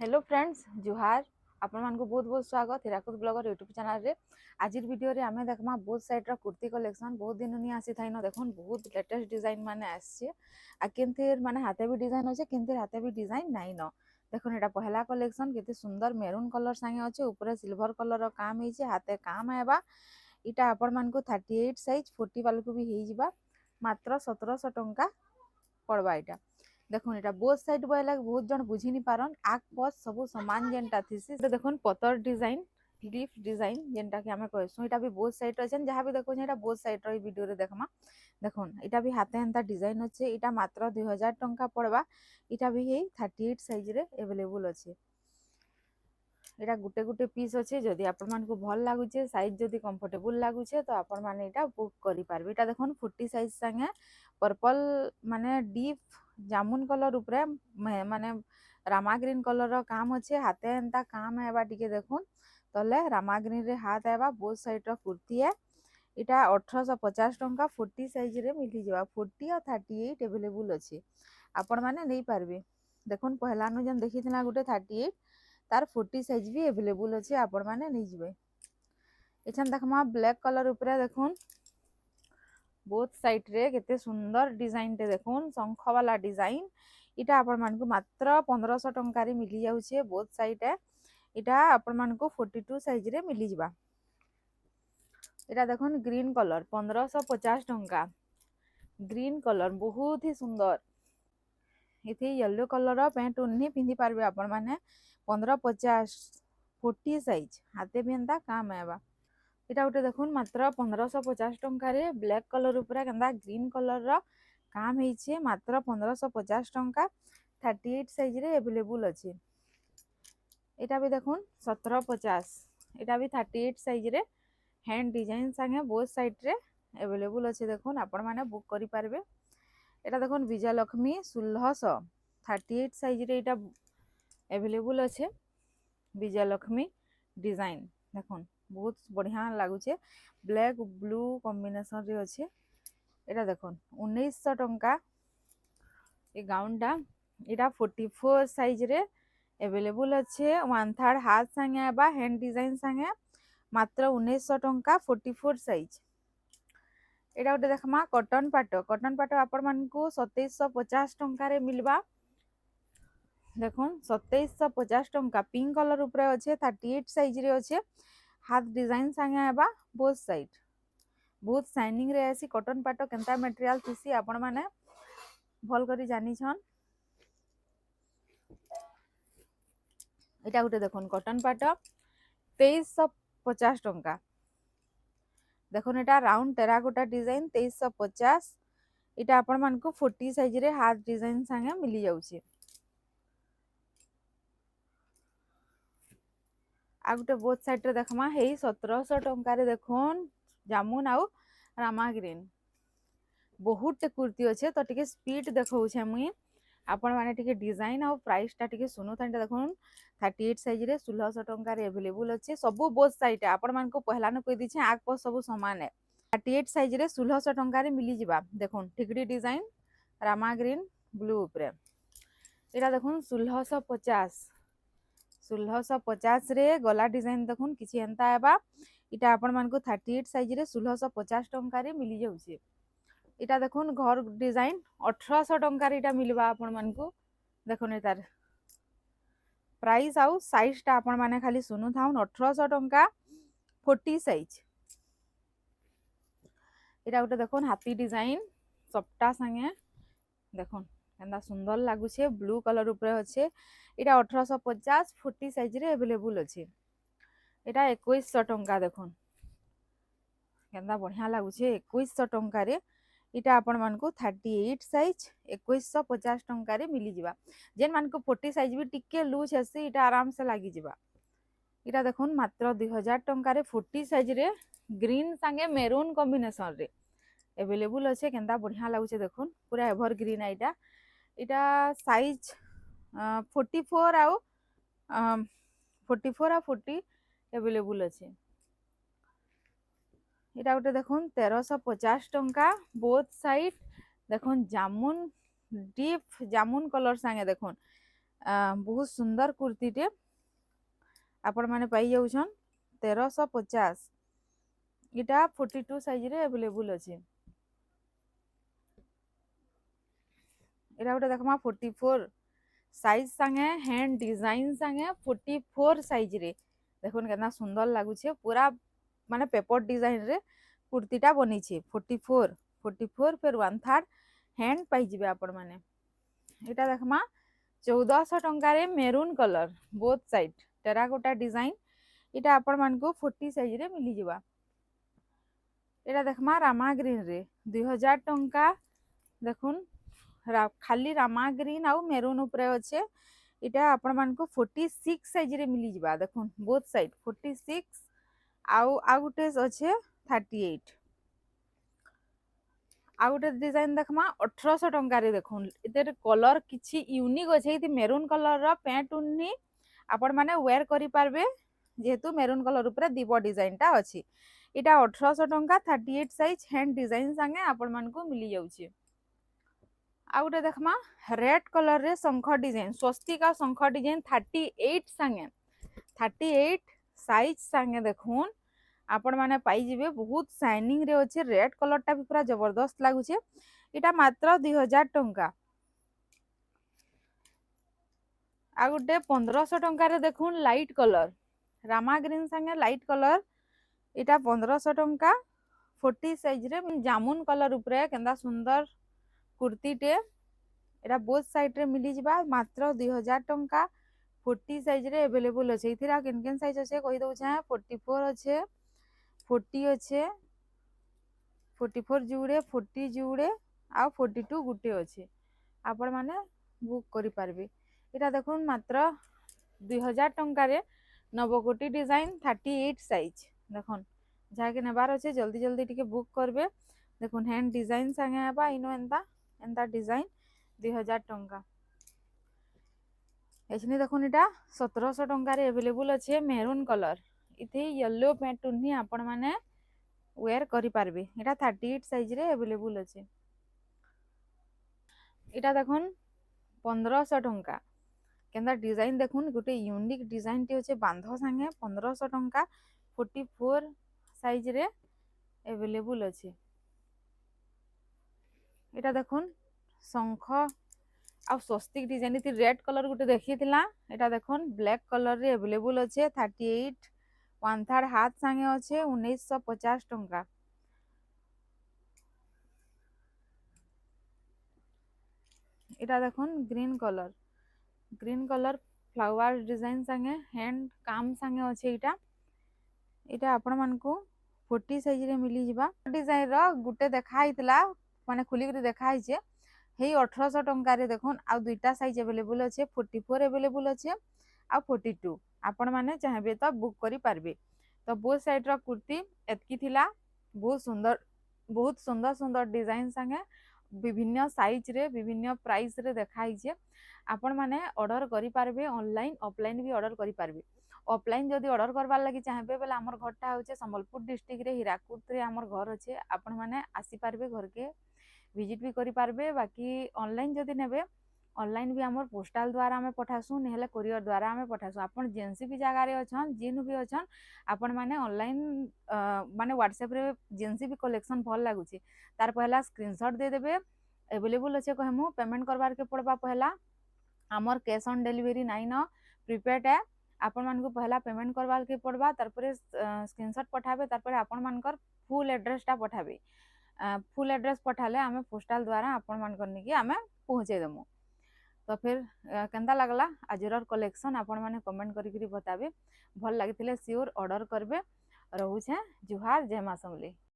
Hello friends जुहार आपण मानक बहुत बहुत स्वागत हिराकुद ब्लॉगर यूट्यूब चैनल रे। आज वीडियो रे आमे देखमा बहुत साइड रा कुर्ती कलेक्शन बहुत दिन नहीं आसी थाइन देखुन बहुत लेटेस्ट डिजाइन माने आछे आ केनथेर माने हाथे भी डिजाइन होचे केनथेर हाथे भी डिजाइन नाही न देखुन एटा पहला कलेक्शन केते सुंदर मेरून कलर संगे होचे ऊपर सिल्वर कलर रो काम हेचे हाथे काम हेबा इटा आपण मानक 38 साइज 40 वाला को भी हेई जिबा मात्र 1700 टंका पड़वा इटा देखुन एटा बोथ साइड बोइला बहुत जन बुझी नि पारन आक पस सब समान जेनटा थिसी से देखुन पतर डिजाइन लीफ डिजाइन जेनटा कि हमें कहसु एटा भी बोथ साइड अछन जहां भी देखो एटा बोथ साइड रो वीडियो रे देखमा देखुन एटा भी हाथे एंता डिजाइन अछि एटा मात्र 2000 टंका पड़वा एटा भी हे 38 साइज रे अवेलेबल अछि एटा गुटे गुटे पीस अच्छे जदि आपण मानकु भल लागुचे साइज जदि कंफर्टेबल लागुचे तो आपण माने एटा बुक करि पारबे एटा देखुन 40 साइज संगे पर्पल माने डीप जामुन कलर ऊपर माने रामा ग्रीन कलर रो काम अच्छे हाथे एंता काम हेबा टिके देखुन तले रामा ग्रीन रे हाथ हेबा बोथ साइड रो कुर्ती है इटा 1850 टंका 40 साइज रे मिली जावा 40 और 38 अवेलेबल अच्छे आपण माने नहीं पारबे देखुन पहला नु जन देखिथिना गुटे 38 तार 40 साइज भी अवेलेबल अच्छे आपण माने नहीं जिवे एछन देखमा ब्लैक कलर ऊपर देखुन बोथ साइड रे केते सुंदर डिजाइन टे देखुन शंख वाला डिजाइन इटा आपण मानकु मात्र 1500 टंका रे मिली जाउछे बोथ साइड इटा आपण मानकु 42 साइज रे मिली जिबा इटा देखुन ग्रीन कलर 1550 टंका ग्रीन कलर बहुत ही सुंदर इथे येलो कलर पैंट उन्नी पिंधि पारबे आपण माने 1550 40 साइज हाथे भी एंता काम आएबा इटा उठे देखुन मात्र 1550 टंका रे ब्लैक कलर ऊपर केंदा ग्रीन कलर रो काम हेइछे मात्र 1550 टंका 38 साइज रे अवेलेबल अछि इटा भी देखुन 1750 इटा भी 38 साइज रे हैंड डिजाइन संगे बोथ साइड रे अवेलेबल अछि देखुन आपण माने बुक करि पारबे एटा देखुन विजय लक्ष्मी 1600 38 साइज रे इटा अवेलेबल अच्छे विजय लक्ष्मी डिजाइन देखुन बहुत बढ़िया लागुचे ब्लैक ब्लू कॉम्बिनेशन रे अच्छे एटा देखुन 1900 टंका ए गाउन टा एटा 44 साइज रे अवेलेबल अच्छे 1/3 हाथ संगे आबा हैंड डिजाइन संगे मात्र 1900 टंका 44 साइज एटा उठे देखमा कॉटन पाट आपण मानकु 2750 टंका रे मिलबा देखुन 2750 टंका पिंक कलर ऊपर अच्छे 38 साइज रे अच्छे हाथ डिजाइन संगे आबा बोथ साइड बहुत शाइनिंग रे आसी कॉटन पाट केंता मटेरियल थिसी आपण माने भल करी जानि छन एटा उठे देखुन कॉटन पाट 2350 टंका देखुन एटा राउंड टेराकोटा डिजाइन 2350 इटा आपण मानकु 40 साइज रे हाथ डिजाइन संगे मिली जाउची आ गुटे बोथ साइड रे देखमा हेई 1700 टंका रे देखुन जामुन आउ रामा ग्रीन बहुत टे कुर्ती अच्छे तो टिके स्पीड देखौछे मुई आपण माने टिके डिजाइन और प्राइस टा टिके सुनो तांटे देखुन 38 साइज रे 1600 टंका रे अवेलेबल अच्छे सब बोथ साइड आपण मान को पहला न कहि दिछे आग पर सब समान है 38 साइज रे 1600 टंका रे मिली जिबा देखुन ठिकड़ी डिजाइन रामा ग्रीन ब्लू ऊपर एटा देखुन 1650 रे गला डिजाइन देखुन किछि एंता हेबा इटा आपण मान को 38 साइज रे 1650 टंका रे मिली जाउछे इटा देखुन घर डिजाइन 1800 टंका रे इटा मिलबा आपण मान को देखुन एतार प्राइस आउ साइज टा आपण माने खाली सुनु थाउन 1800 टंका 40 साइज इटा उठे देखुन हाथी डिजाइन सबटा संगे देखुन केंदा सुंदर लागुछे ब्लू कलर ऊपर अच्छे इटा 1850 40 साइज रे अवेलेबल अच्छे इटा 2100 टंका देखुन केंदा बढ़िया लागुछे 2100 टंका रे इटा आपण मानकु 38 साइज 2150 टंका रे मिली जिबा जेन मानकु 40 साइज भी टिके लूज हेसी इटा आराम से लागी जिबा इटा देखुन मात्र 2000 टंका रे 40 साइज रे ग्रीन संगे मेरून कॉम्बिनेशन रे अवेलेबल अच्छे केंदा बढ़िया लागुछे देखुन पूरा एवर ग्रीन आइटा इटा साइज 44 आउ 40 अवेलेबल अच्छे इटा गोटे देखुन 1350 टंका बोथ साइड देखुन जामुन डीप जामुन कलर संगे देखुन बहुत सुंदर कुर्तीटे आपण मैंने पाई जाऊछन 1350। इटा 42 साइज रे अवेलेबल अच्छे। इटा गोटे देखमा 44 साइज संगे हैंड डिजाइन संगे 44 साइज रे देखुन केतना सुंदर लागुछे। पूरा माने पेपर डिजाइन रे कुर्तीटा बनीछे। 44 फिर 1/3 हैंड पाई जिबे आपण माने। इटा देखमा 1400 टंका रे maroon colour both side terracotta design. इटा आपण मान को 40 साइज रे मिली जिबा। इटा देखमा रामा ग्रीन रे 2000 टंका देखुन खाली रामा ग्रीन आउ मेरून उपरे अच्छे। इटा आपण मान को 46 साइज रे मिली जिबा देखुन बोथ साइड 46 आउ गुटे अच्छे 38। आ गोटे डिजाइन देखमा 1800 टंका रे देखुन इधर कलर किछि यूनिक अछि। इति मेरून कलर रो पैंट उन्नी आपण माने वेयर करि पारबे जेहेतु मेरून कलर ऊपर दीप डिजाइन टा अछि। इटा 1800 टंका 38 साइज हैंड डिजाइन संगे आपण मान को मिली जाउछि। आ गोटे देखमा रेड कलर रे शंख डिजाइन स्वस्तिक आ शंख डिजाइन 38 संगे 38 साइज संगे देखुन आपण माने पाई जिबे। बहुत शाइनिंग रे अच्छे। रेड कलर टा भी पूरा जबरदस्त लागुचे। इटा मात्र 2000 टंका। आ गुटे 1500 टंका रे देखुन लाइट कलर रामा ग्रीन संगे लाइट कलर। इटा 1500 टंका 40 साइज रे जामुन कलर उपरे केंदा सुंदर कुर्ती टे। इटा बोथ साइड रे मिली जिबा मात्र 2000 टंका 40 साइज रे अवेलेबल अछि। इथिरा केन केन साइज अछि कहि दउ छै 44 अछि 40 अच्छे 44 जुड़े 40 जुड़े आ 42 गुटे अच्छे आपण माने बुक करि पारबे। इटा देखुन मात्र 2000 टंका रे नवकोटी डिजाइन 38 साइज देखुन जाके नेबार अच्छे जल्दी जल्दी टिके बुक करबे। देखुन हैंड डिजाइन संगे आबा इनो एंता एंता डिजाइन 2000 टंका। एछनी देखुन इटा 1700 टंका रे अवेलेबल अच्छे मेरून कलर। इथे येलो पैंट उन्नी आपण माने वेयर करि पारबे। इटा 38 साइज रे अवेलेबल अच्छे। इटा देखुन 1500 टंका केंदा डिजाइन देखुन गोटे यूनिक डिजाइन टी अच्छे बांध संगे 1500 टंका 44 साइज रे अवेलेबल अच्छे। इटा देखुन शंख आ स्वस्तिक डिजाइन इति रेड कलर गोटे देखि थिला। इटा देखुन ब्लैक कलर रे अवेलेबल अच्छे 38 1/3 हाथ संगे अच्छे 1950 टंका। इटा देखुन ग्रीन कलर फ्लावर डिजाइन संगे हैंड काम संगे अच्छे। इटा आपण मान को 40 साइज रे मिली जिबा। डिजाइन रो गुटे देखा हितला माने खुली के देखा हिचे हे 1800 टंका रे देखुन आ दुईटा साइज अवेलेबल अच्छे 44 अवेलेबल अच्छे आ 42 आपण माने चाहबे तो बुक करि पारबे। तो बोथ साइड रो कुर्ती एतकी थिला बहुत सुंदर सुंदर डिजाइन संगे विभिन्न साइज रे विभिन्न प्राइस रे देखा हिचे। आपण माने ऑर्डर करि पारबे ऑनलाइन ऑफलाइन भी ऑर्डर करि पारबे। ऑफलाइन जदि ऑर्डर करबार लगी चाहबे बेले हमर घरटा होचे संबलपुर डिस्ट्रिक्ट रे हीराकुद रे हमर घर अच्छे आपण माने आसी पारबे घर के विजिट भी करि पारबे। बाकी ऑनलाइन जदि नेबे ऑनलाइन भी हमर पोस्टल द्वारा हमें पठासु नेहले कोरियर द्वारा हमें पठासु। आपण जेनसी भी जगह रे अछन जिनु भी अछन आपण माने ऑनलाइन माने व्हाट्सएप रे जेनसी भी कलेक्शन भल लागुची तार पहला स्क्रीनशॉट दे देबे अवेलेबल अच्छे कहमु पेमेंट करबार के पड़बा। पहला हमर cash on delivery nine prepaid है आपण मान को पहला पेमेंट करबार के पड़बा तार परे स्क्रीनशॉट पठाबे तार परे आपण मानकर फुल एड्रेस टा पठाबे। फुल एड्रेस पठाले आमे पोस्टल द्वारा आपण मान करनी कि आमे पहुंचे देमु। तो फिर केंदा लागला आजर कलेक्शन आपण माने कमेंट करी बताबे। भल लागिथिले श्योर ऑर्डर करबे। रहूछे जुहार जय मां समली।